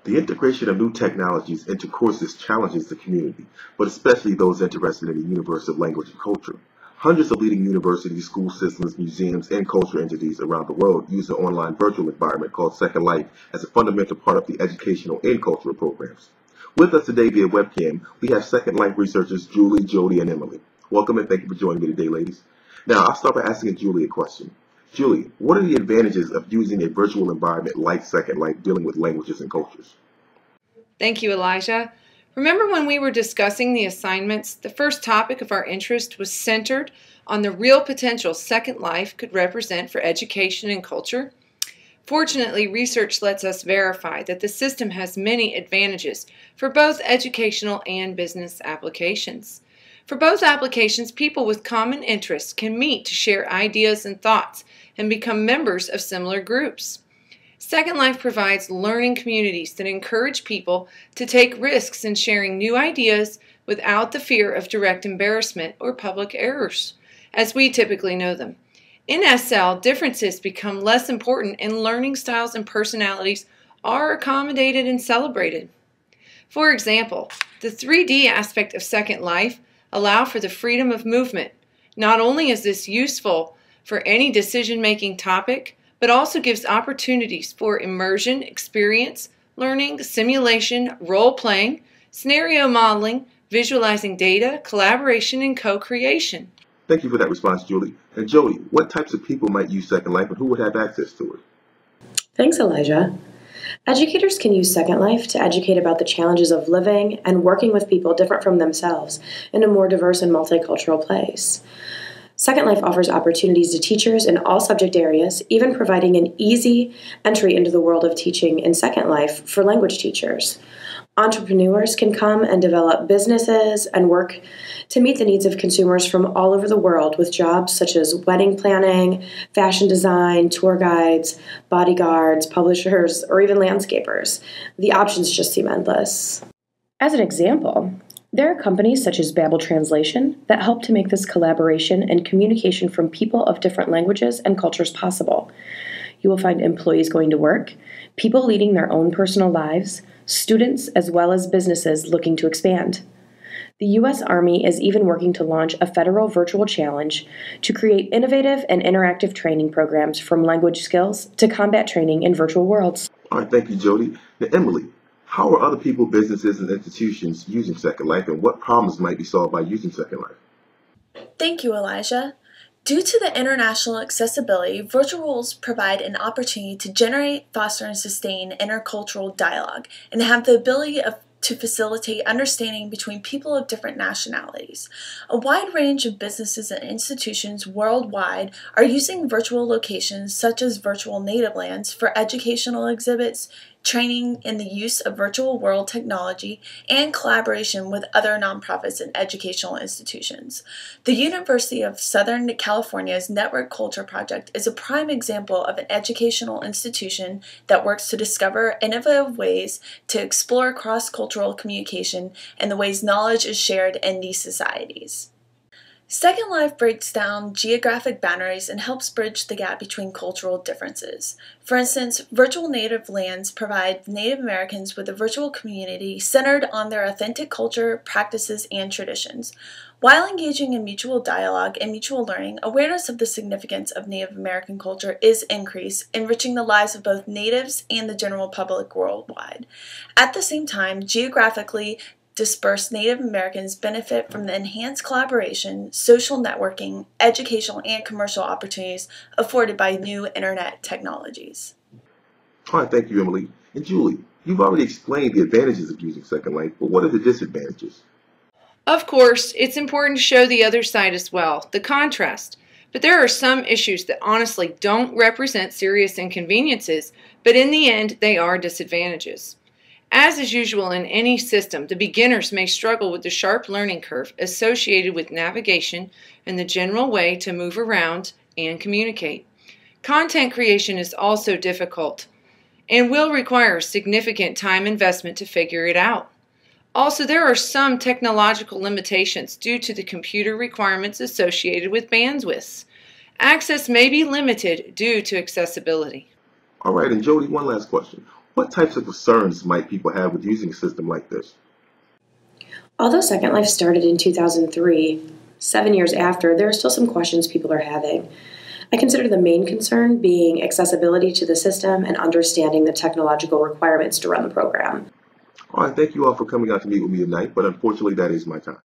The integration of new technologies into courses challenges the community, but especially those interested in the universe of language and culture. Hundreds of leading universities, school systems, museums, and culture entities around the world use an online virtual environment called Second Life as a fundamental part of the educational and cultural programs. With us today via webcam, we have Second Life researchers Julie, Jody, and Emily. Welcome and thank you for joining me today, ladies. Now, I'll start by asking Julie a question. Julie, what are the advantages of using a virtual environment like Second Life dealing with languages and cultures? Thank you, Elijah. Remember when we were discussing the assignments, the first topic of our interest was centered on the real potential Second Life could represent for education and culture? Fortunately, research lets us verify that the system has many advantages for both educational and business applications. For both applications, people with common interests can meet to share ideas and thoughts and become members of similar groups. Second Life provides learning communities that encourage people to take risks in sharing new ideas without the fear of direct embarrassment or public errors, as we typically know them. In SL, differences become less important and learning styles and personalities are accommodated and celebrated. For example, the 3D aspect of Second Life allow for the freedom of movement. Not only is this useful for any decision-making topic, but also gives opportunities for immersion, experience, learning, simulation, role-playing, scenario modeling, visualizing data, collaboration, and co-creation. Thank you for that response, Julie. And Jody, what types of people might use Second Life and who would have access to it? Thanks, Elijah. Educators can use Second Life to educate about the challenges of living and working with people different from themselves in a more diverse and multicultural place. Second Life offers opportunities to teachers in all subject areas, even providing an easy entry into the world of teaching in Second Life for language teachers. Entrepreneurs can come and develop businesses and work to meet the needs of consumers from all over the world with jobs such as wedding planning, fashion design, tour guides, bodyguards, publishers, or even landscapers. The options just seem endless. As an example, there are companies such as Babbel Translation that help to make this collaboration and communication from people of different languages and cultures possible. You will find employees going to work, people leading their own personal lives, students as well as businesses looking to expand. The U.S. Army is even working to launch a federal virtual challenge to create innovative and interactive training programs from language skills to combat training in virtual worlds. All right, thank you, Jody. Now, Emily, how are other people, businesses, and institutions using Second Life, and what problems might be solved by using Second Life? Thank you, Elijah. Due to the international accessibility, virtual worlds provide an opportunity to generate, foster, and sustain intercultural dialogue and have the ability to facilitate understanding between people of different nationalities. A wide range of businesses and institutions worldwide are using virtual locations such as virtual native lands for educational exhibits, training in the use of virtual world technology, and collaboration with other nonprofits and educational institutions. The University of Southern California's Network Culture Project is a prime example of an educational institution that works to discover innovative ways to explore cross-cultural communication and the ways knowledge is shared in these societies. Second Life breaks down geographic boundaries and helps bridge the gap between cultural differences. For instance, virtual native lands provide Native Americans with a virtual community centered on their authentic culture, practices, and traditions. While engaging in mutual dialogue and mutual learning, awareness of the significance of Native American culture is increased, enriching the lives of both natives and the general public worldwide. At the same time, geographically dispersed Native Americans benefit from the enhanced collaboration, social networking, educational, and commercial opportunities afforded by new internet technologies. All right, thank you, Emily. And Julie, you've already explained the advantages of using Second Life, but what are the disadvantages? Of course, it's important to show the other side as well, the contrast. But there are some issues that honestly don't represent serious inconveniences, but in the end, they are disadvantages. As is usual in any system, the beginners may struggle with the sharp learning curve associated with navigation and the general way to move around and communicate. Content creation is also difficult and will require significant time investment to figure it out. Also, there are some technological limitations due to the computer requirements associated with bandwidths. Access may be limited due to accessibility. All right, and Jody, one last question. What types of concerns might people have with using a system like this? Although Second Life started in 2003, 7 years after, there are still some questions people are having. I consider the main concern being accessibility to the system and understanding the technological requirements to run the program. All right, thank you all for coming out to meet with me tonight, but unfortunately that is my time.